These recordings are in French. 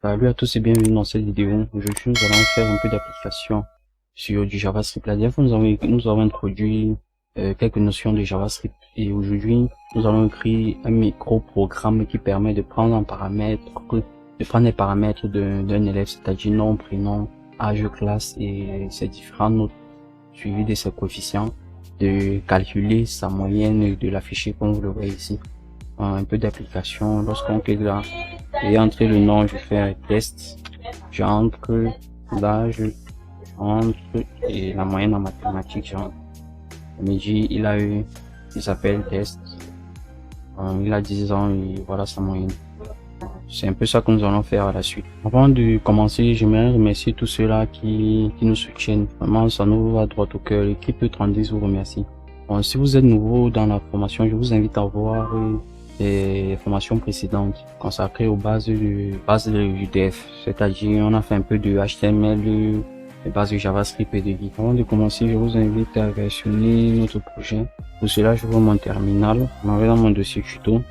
Salut à tous et bienvenue dans cette vidéo. Aujourd'hui, nous allons faire un peu d'application sur du JavaScript. La dernière fois, nous avons introduit quelques notions de JavaScript et aujourd'hui, nous allons créer un micro-programme qui permet de prendre les paramètres d'un élève, c'est-à-dire nom, prénom, âge, classe et ses différents notes suivis de ses coefficients, de calculer sa moyenne et de l'afficher comme vous le voyez ici. Un peu d'application. Lorsqu'on clique là et entrer le nom, je fais un test, j'entre l'âge, j'entre et la moyenne en mathématiques, j'entre. Il me dit il s'appelle test, il a 10 ans et voilà sa moyenne. C'est un peu ça que nous allons faire à la suite. Avant de commencer, j'aimerais remercier tous ceux-là qui nous soutiennent. Vraiment, ça nous va droit au cœur. L'équipe 30 vous remercie. Bon, si vous êtes nouveau dans la formation, je vous invite à voir des formations précédentes consacrées aux bases de UTF. C'est-à-dire, on a fait un peu de HTML, des bases de JavaScript et de Git. Avant de commencer, je vous invite à versionner notre projet. Pour cela, je vois mon terminal. Je m'en vais dans mon dossier tuto.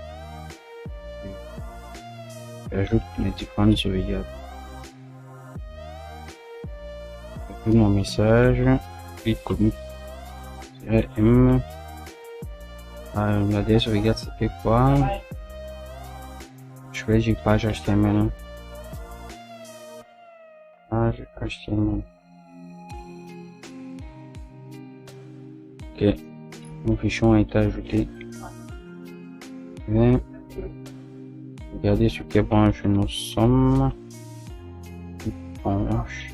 J'ajoute les différentes sauvegardes. J'ajoute mon message. Puis commit -m. La dernière sauvegarde c'était quoi? Je vais dire page HTML. Page HTML. Ok. Mon fichier a été ajouté. Regardez sur quelle branche nous sommes. Branche.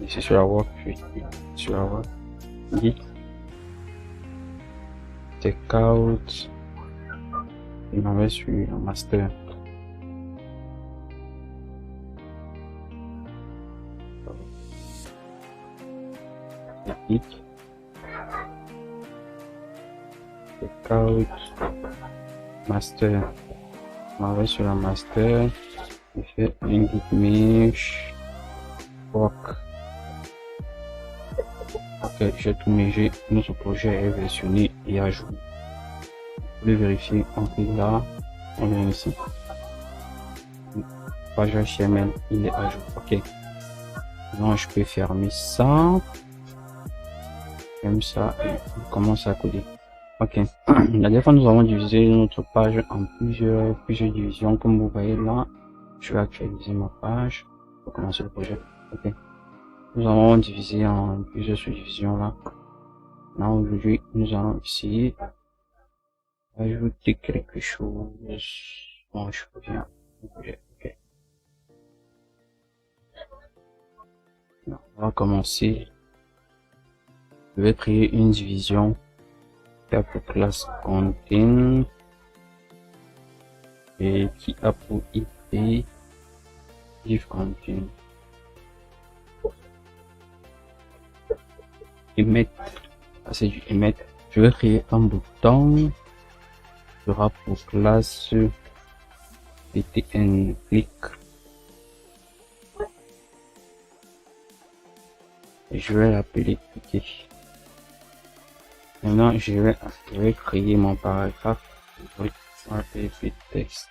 Et c'est sur la work, sur la work. Git. Checkout. Et on va sur le master. Git. Checkout. Master. On va sur la master. Et fait un git mesh. Work. Ok, j'ai tout mégé. Notre projet est versionné et à jour. Vous pouvez vérifier, on clique là, on vient ici. Page HTML, il est à jour. Ok. Donc je peux fermer ça. Comme ça, et on commence à coder. Ok. La dernière fois, nous avons divisé notre page en plusieurs divisions. Comme vous voyez là, je vais actualiser ma page pour commencer le projet. Ok. Nous allons diviser en plusieurs sous-divisions là. Là aujourd'hui, nous allons essayer d'ajouter quelque chose. Bon, je reviens. Ok. Non, on va commencer. Je vais créer une division pour classe contain et qui a pour IP div contain. Emmet, c'est du emmet. Je vais créer un bouton sera pour classe ptn click et je vais l'appeler cliquer. Maintenant je vais créer mon paragraphe. Je texte.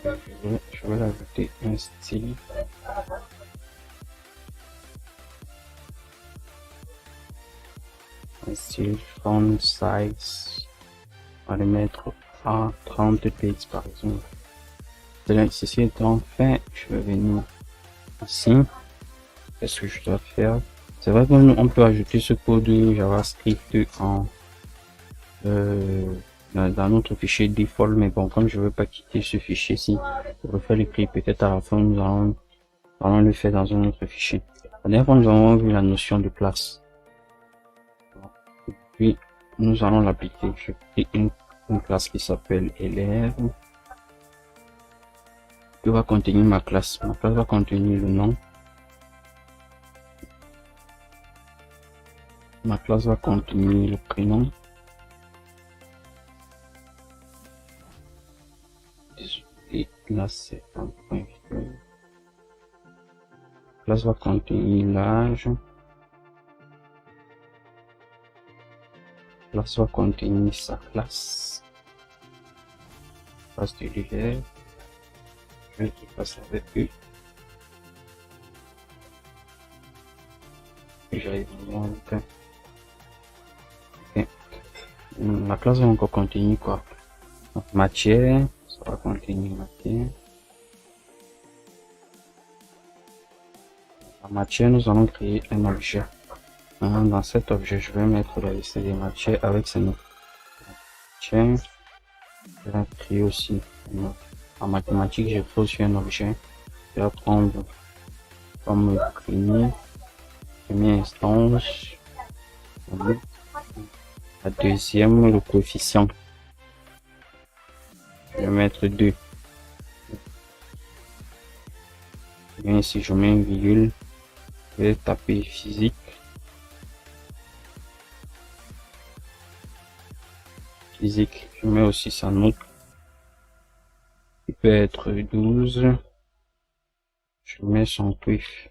Je vais ajouter un style. Style font size, on va le mettre à 30 px par exemple. Donc ceci étant fait, je vais venir ici. Qu'est-ce que je dois faire? C'est vrai qu'on peut ajouter ce code JavaScript dans notre fichier default, mais bon, comme je veux pas quitter ce fichier-ci, je vais faire l'écrit. Peut-être à la fin nous allons le faire dans un autre fichier. La dernière fois nous avons vu la notion de classe. Puis nous allons l'appliquer. Je crée une classe qui s'appelle élève, qui va contenir ma classe. Ma classe va contenir le nom. Ma classe va contenir le prénom. Et là c'est un point. La classe va contenir l'âge. classe va contenir sa classe de l'hiver. Je vais qu'il passe avec eux. J'arrive donc. Ok. La classe va encore contenir quoi? Donc, matière, ça va contenir matière. La matière, nous allons créer un objet. Dans cet objet, je vais mettre la liste des matières avec ces noms. Tiens, je vais créer aussi en mathématiques, je fais aussi un objet. Je vais prendre comme premier instance, la deuxième, le coefficient. Je vais mettre 2. Bien, ici, je mets une virgule. Je vais taper physique. Physique, je mets aussi sa note. Il peut être 12. Je mets son quiff.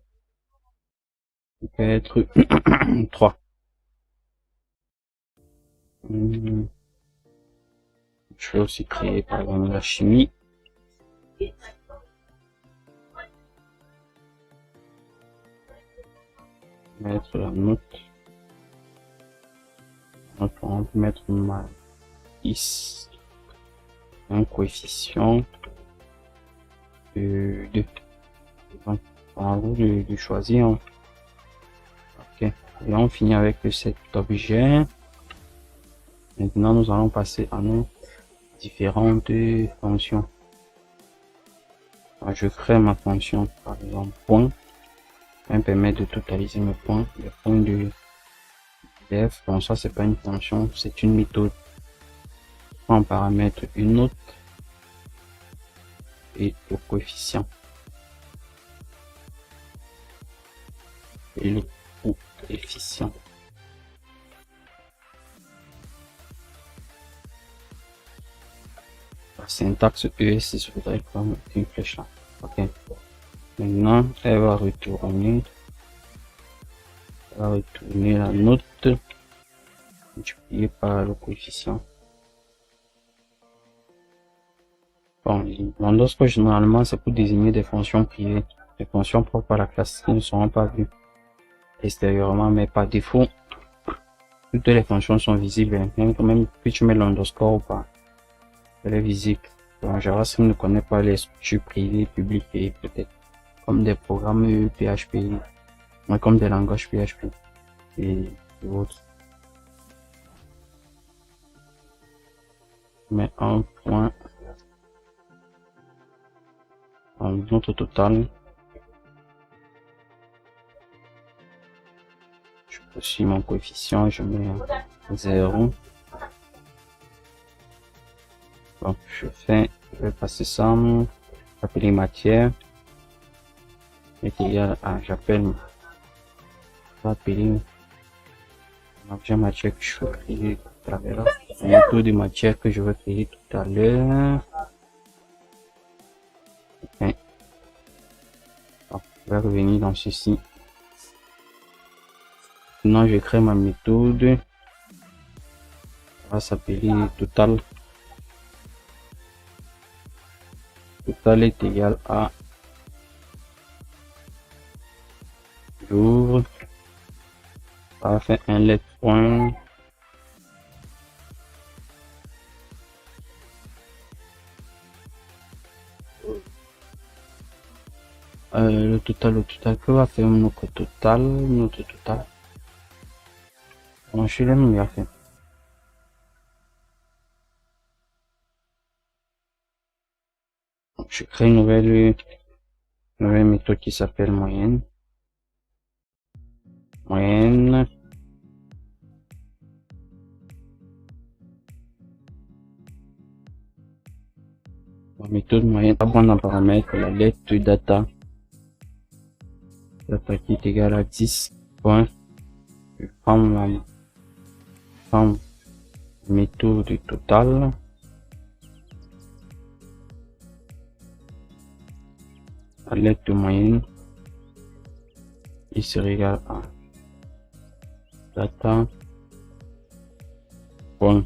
Il peut être 3. Je vais aussi créer par exemple la chimie. Mettre la note. Donc, on peut mettre ma 10. Un coefficient de 2. Donc, à vous de choisir. Ok. Et on finit avec cet objet. Maintenant, nous allons passer à nos différentes fonctions. Alors, je crée ma fonction, par exemple, point. Elle me permet de totaliser mes points, les points de def. Bon, ça, c'est pas une fonction, c'est une méthode. En paramètre une note et le coefficient. Et le coefficient. La syntaxe ES, je voudrais comme une flèche là. Ok. Maintenant, elle va retourner la note multipliée par le coefficient. Bon, lorsque généralement, c'est pour désigner des fonctions privées, des fonctions propres à la classe qui ne seront pas vues extérieurement, mais par défaut, toutes les fonctions sont visibles, même que tu mets l'underscore ou pas, elle est visible. Donc, JavaScript ne connaît pas les structures privées, publiques et peut-être comme des programmes PHP, comme des langages PHP et autres. Mais un point en note totale. Je peux aussi mon coefficient, je mets 0. Donc je vais passer ça, appeler matière est égal à, j'appelle, appeler l'objet matière que je veux créer tout à l'heure, un taux de matière que je veux créer tout à l'heure. Okay. Donc, je vais revenir dans ceci. Maintenant, je crée ma méthode. Elle va s'appeler total. Total est égal à, j'ouvre, ça va faire un let point. Le total, que va faire notre total, bon, je suis là, mais à faire. Je crée une nouvelle méthode qui s'appelle moyenne. La méthode moyenne va prendre en paramètre la lettre data. Data qui est égale à 10 points. Je prends la méthode totale. La lettre moyenne il serait égal à data points.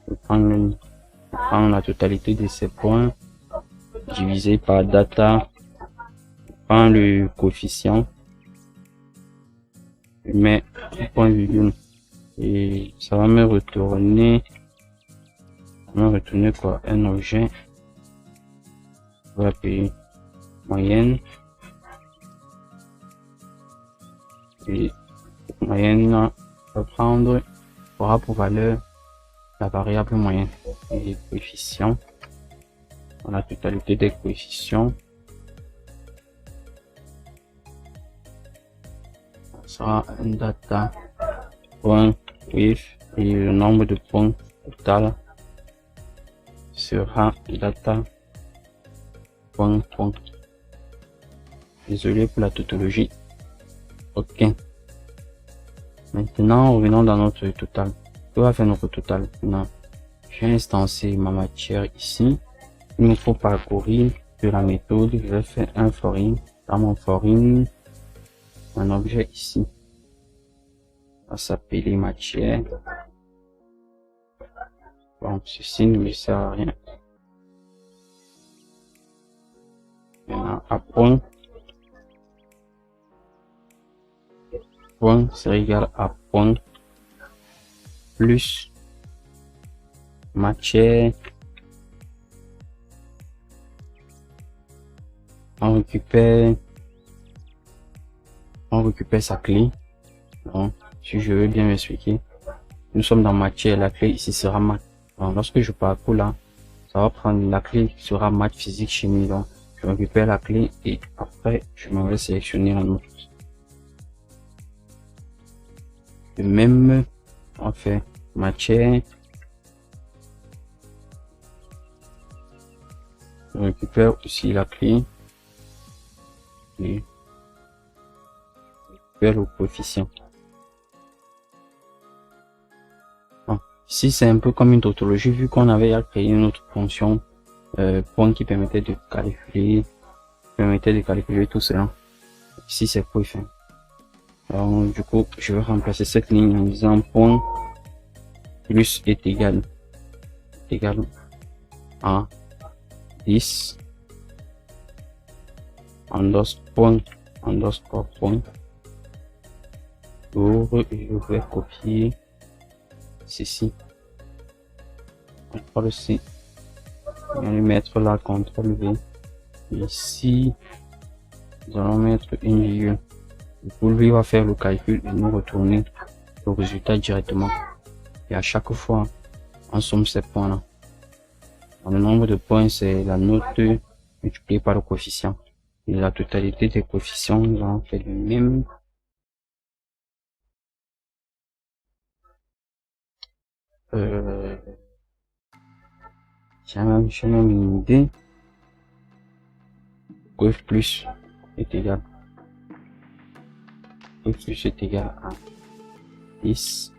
Je prends la totalité de ces points divisé par data. Je prends le coefficient. Je mets point virgule et ça va me retourner. Quoi? Un objet. On va l'appeler moyenne. Et moyenne, on va prendre, aura pour valeur la variable moyenne et les coefficients. Dans la totalité des coefficients, ça sera un data point with et le nombre de points total sera data point. Désolé pour la tautologie. Ok. Maintenant, revenons dans notre total. On va faire notre total. Maintenant, j'ai instancé ma matière ici. Il nous faut parcourir de la méthode. Je vais faire un foreign. Dans mon foreign, un objet ici. On va s'appeler matière. Bon, ceci ne me sert à rien. Maintenant, à point. Point, c'est égal à point plus matière. On récupère sa clé. Donc, si je veux bien m'expliquer, nous sommes dans matière, la clé ici sera maths. Donc, lorsque je parcours là, ça va prendre la clé qui sera maths, physique, chimie. Donc, je récupère la clé et après, je m'en vais sélectionner la note. De même, on fait matière. Je récupère aussi la clé. Et je récupère le coefficient. Bon, ici, c'est un peu comme une tautologie, vu qu'on avait à créer une autre fonction point qui permettait de calculer tout cela. Ici, c'est coefficient. Donc, du coup, je vais remplacer cette ligne en disant point plus est égal à 10 underscore point pour je vais copier ceci, CTRL C, on va mettre là CTRL V, ici nous allons mettre une virgule. Lui va faire le calcul et nous retourner le résultat directement. Et à chaque fois, on somme ces points là. Le nombre de points, c'est la note multipliée par le coefficient. Et la totalité des coefficients, nous allons faire le même. J'ai même une idée. Coef plus est égal. Plus est égal à 10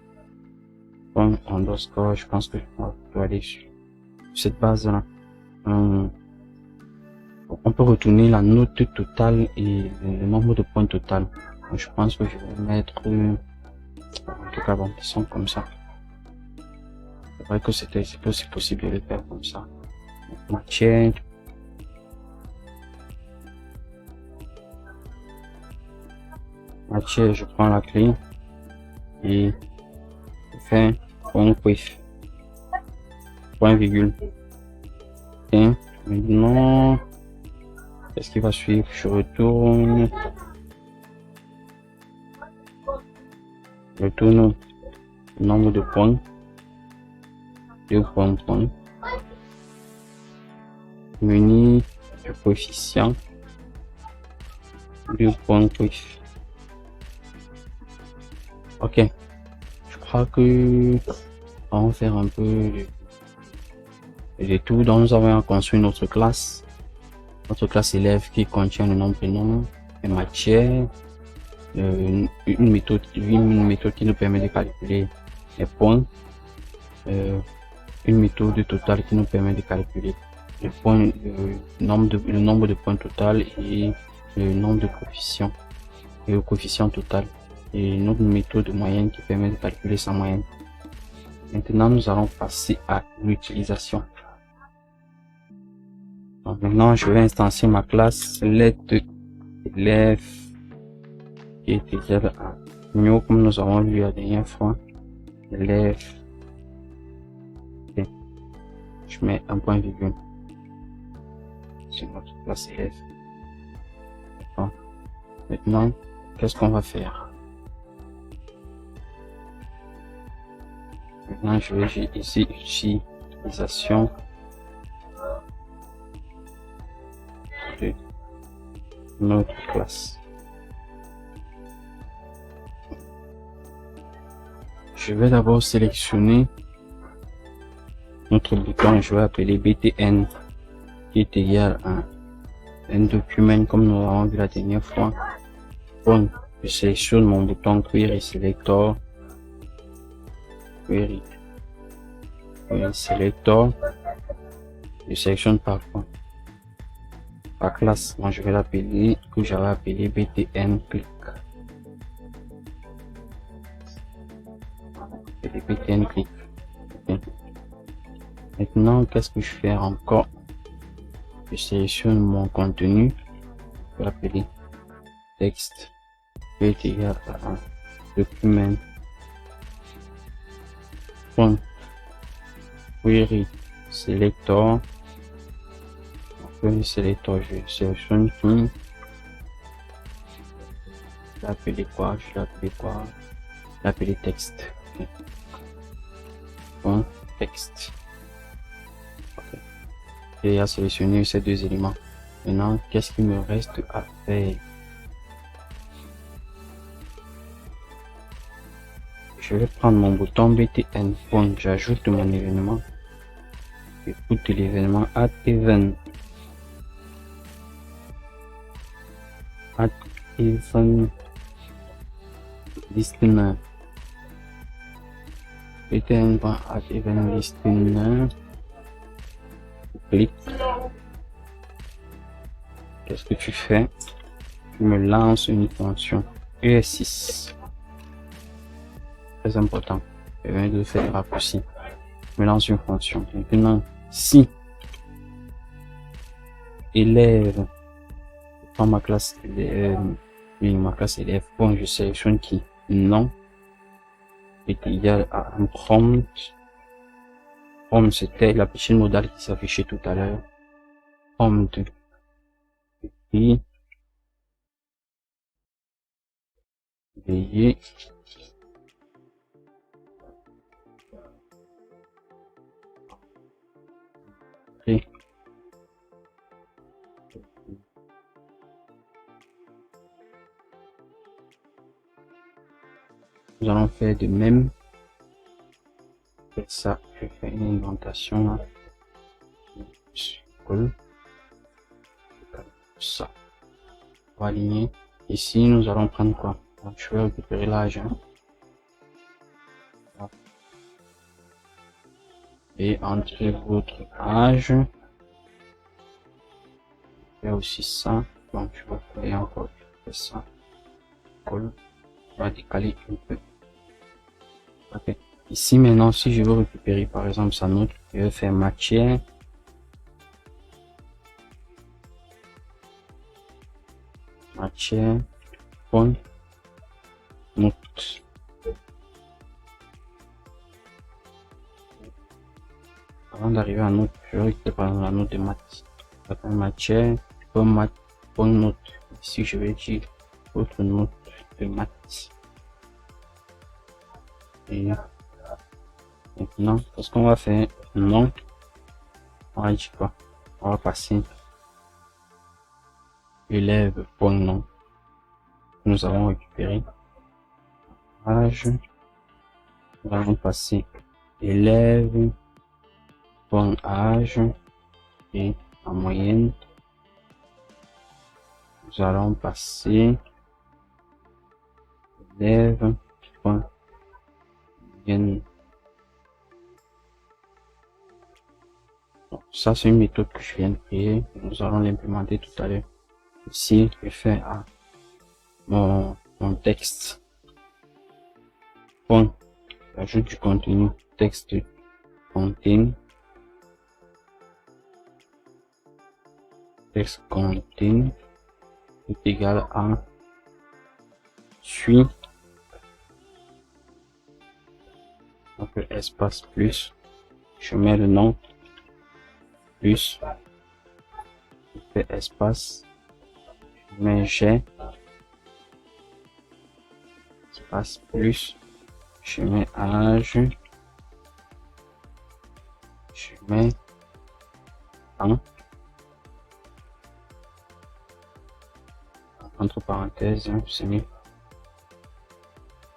point underscore. Je pense que je dois aller sur cette base là. On peut retourner la note totale et le nombre de points total. Donc, je pense que je vais mettre en tout cas bon, ils sont comme ça. C'est vrai que c'est aussi possible de le faire comme ça. Matière. Matière, je prends la clé et je fais point quef, point virgule. Et maintenant, qu'est-ce qui va suivre? Je retourne le nombre de points, 2 points, menu du coefficient, 2 points quef. Ok, je crois que on va faire un peu de tout. Donc nous avons construit notre classe élève qui contient le nom, prénom et matière, une méthode qui nous permet de calculer les points, une méthode totale qui nous permet de calculer les points, le nombre de points total et le nombre de coefficients et le coefficient total, et une autre méthode de moyenne qui permet de calculer sa moyenne. Maintenant, nous allons passer à l'utilisation. Donc, maintenant, je vais instancier ma classe lettre élève qui est égal à new, comme nous avons vu la dernière fois. Élève. Okay. Je mets un point virgule sur notre classe élève. Bon. Maintenant, qu'est-ce qu'on va faire? Maintenant, je vais ici utilisation de notre classe. Je vais d'abord sélectionner notre bouton, je vais appeler btn qui est égal à un document comme nous l'avons vu la dernière fois. Bon, je sélectionne mon bouton query selector, query selector, je sélectionne par quoi? Par classe. Moi je vais l'appeler, que j'avais appelé btn click. btn click. Okay. Maintenant, qu'est-ce que je fais encore? Je sélectionne mon contenu, je vais l'appeler texte qui est égal à un document. Point query selector. Query selector, je sélectionne tout. Je l'appeler quoi? Je l'appeler quoi? L'appeler texte. Okay. Point texte. Okay. Et à sélectionner ces deux éléments. Maintenant, qu'est-ce qu'il me reste à faire? Je vais prendre mon bouton btn. Bon, j'ajoute mon événement. Je put l'événement add event. Add event listener. btn.add event listener. Clique. Qu'est-ce que tu fais? Tu me lances une fonction ES6. Très important. Je viens de le faire raccourci. Je me lance une fonction. Maintenant, si élève dans ma classe élève, ma classe élève, bon, je sélectionne qui? Non est égal à un prompt. Prompt, c'était la petite modale qui s'affichait tout à l'heure. Prompt et veuillez créer. Nous allons faire de même. Ça, je fais une indentation là. Ça. On va aligner. Ici, nous allons prendre quoi? Donc, je vais récupérer l'âge. Hein. Et entre votre âge, je fais aussi ça. Donc, je vais faire encore ça. On va décaler un peu. Ok. Ici, maintenant, si je veux récupérer par exemple sa note, je vais faire matière. Matière. Point. Note. Avant d'arriver à note, je vais récupérer par exemple la note de maths. Matière. Point note. Ici, je vais dire autre note de maths. Et maintenant, ce qu'on va faire, non, on va dire quoi? On va passer élève point nom. Nous allons récupérer âge. Nous allons passer élève point âge et en moyenne. Nous allons passer élève point moyenne. Donc, ça c'est une méthode que je viens de créer. Nous allons l'implémenter tout à l'heure. Ici, je fais à mon texte. Point J'ajoute du contenu. Texte contain. Texte contain est égal à suis. Donc espace plus. Je mets le nom plus. Je fais espace. Je mets j'ai. Espace plus. Je mets âge. Je mets temps. Entre parenthèses, c'est mieux.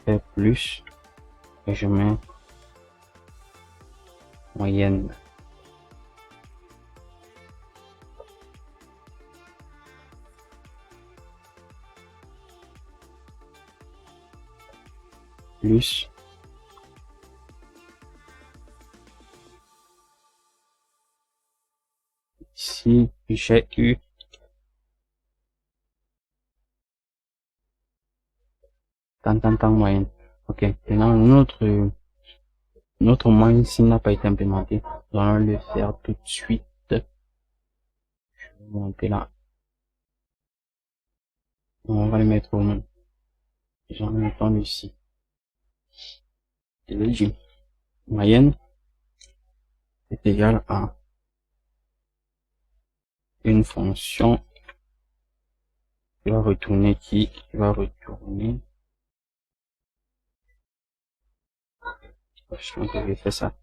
Fait plus. Et je mets moyenne. Plus. Ici, j'ai eu tant moyenne. Ok, maintenant notre moyenne ici n'a pas été implémenté. Nous allons le faire tout de suite. Je vais monter là. On va le mettre au nom. J'en mettons ici. Et le dit moyenne est égale à une fonction qui va retourner je vais faire ça.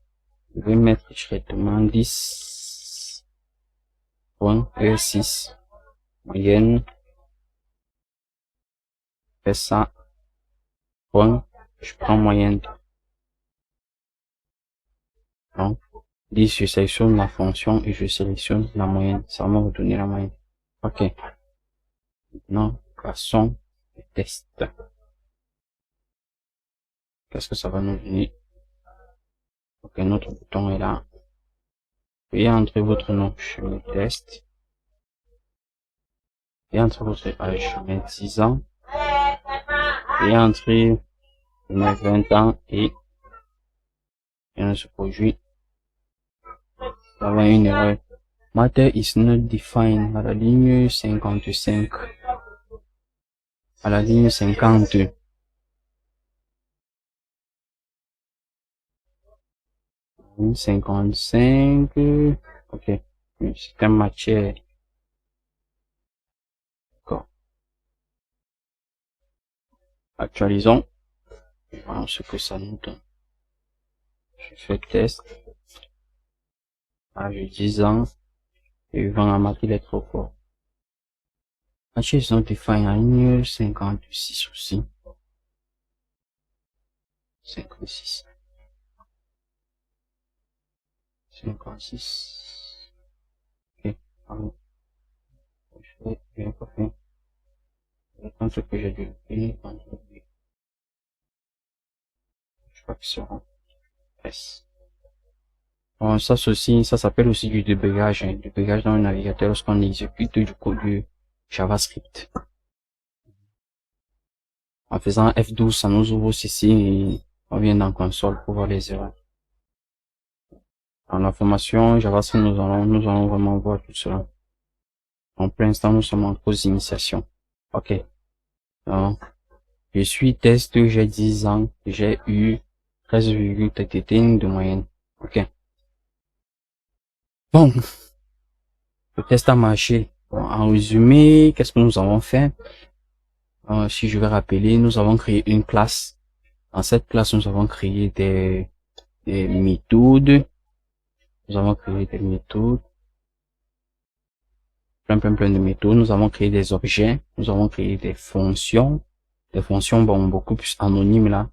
Je vais mettre directement 10.E6 moyenne. Fais ça. Point. Je prends moyenne. Donc, 10, je sélectionne la fonction et je sélectionne la moyenne. Ça va me retourner la moyenne. Ok. Maintenant, passons au test. Qu'est-ce que ça va nous donner? Ok, notre bouton est là. Veuillez entrer votre nom, je mets test. Veuillez entrer votre âge, je mets 10 ans. Veuillez entrer, je mets 20 ans et rien ne se produit. Il y a une erreur. Matter is not defined à la ligne 55. À la ligne 50. Ligne 55. Ok. C'est un matière. D'accord. Actualisons. Voyons ce que ça nous donne. Je fais test. Âge 10 ans. Et 20 à marquer les trop fort. Matter is not defined à la ligne 56 aussi. 56. 56. Ok, pardon. Je vais pas fait. Attends ce que j'ai dû faire. Je crois que c'est en S. Bon, ça s'appelle aussi du débugage, hein, débugage dans le navigateur lorsqu'on exécute du code du JavaScript. En faisant F12, ça nous ouvre ceci et on vient dans console pour voir les erreurs. Dans la formation JavaScript, nous allons vraiment voir tout cela. En plein instant, nous sommes en pause d'initiation. Ok. Donc, je suis test, j'ai 10 ans, j'ai eu 13,1 de moyenne. Ok. Bon. Le test a marché. Bon, en résumé, qu'est-ce que nous avons fait? Si je vais rappeler, nous avons créé une classe. Dans cette classe, nous avons créé des méthodes. Nous avons créé des méthodes. Plein de méthodes. Nous avons créé des objets. Nous avons créé des fonctions. Des fonctions, bon, beaucoup plus anonymes là.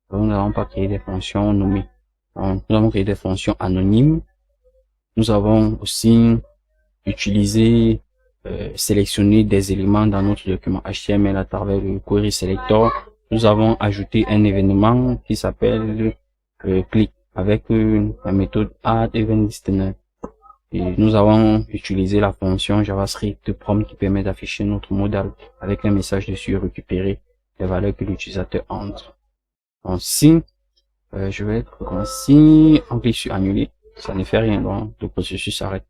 Donc, nous n'avons pas créé des fonctions nommées. Donc, nous avons créé des fonctions anonymes. Nous avons aussi utilisé, sélectionné des éléments dans notre document HTML à travers le query selector. Nous avons ajouté un événement qui s'appelle click avec la méthode add event listener. Et nous avons utilisé la fonction JavaScript prompt qui permet d'afficher notre modèle avec un message dessus et récupérer les valeurs que l'utilisateur entre. Donc, si Je vais recommencer. On clique sur annuler. Ça ne fait rien, donc le processus s'arrête.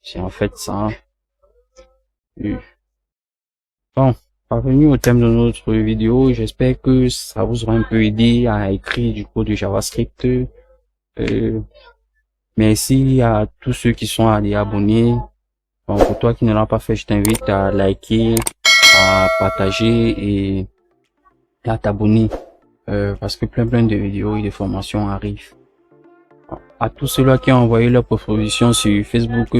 C'est en fait ça. Bon, parvenu au thème de notre vidéo, j'espère que ça vous aura un peu aidé à écrire du code de JavaScript. Merci à tous ceux qui sont allés abonnés. Bon, pour toi qui ne l'as pas fait, je t'invite à liker, à partager et à t'abonner parce que plein de vidéos et de formations arrivent. À tous ceux-là qui ont envoyé leurs propositions sur Facebook,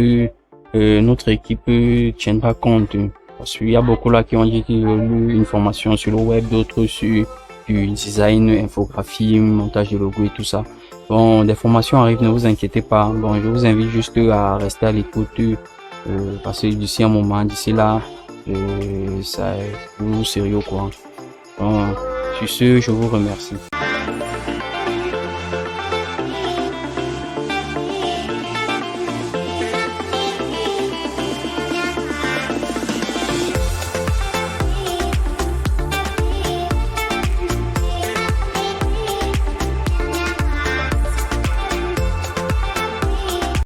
notre équipe tiendra compte. Parce qu'il y a beaucoup là qui ont dit qu'ils veulent une formation sur le web, d'autres sur du design, infographie, montage de logo et tout ça. Bon, des formations arrivent, ne vous inquiétez pas. Bon, je vous invite juste à rester à l'écoute parce que d'ici un moment, d'ici là, ça est vous sérieux quoi. Bon, sur ce, je vous remercie.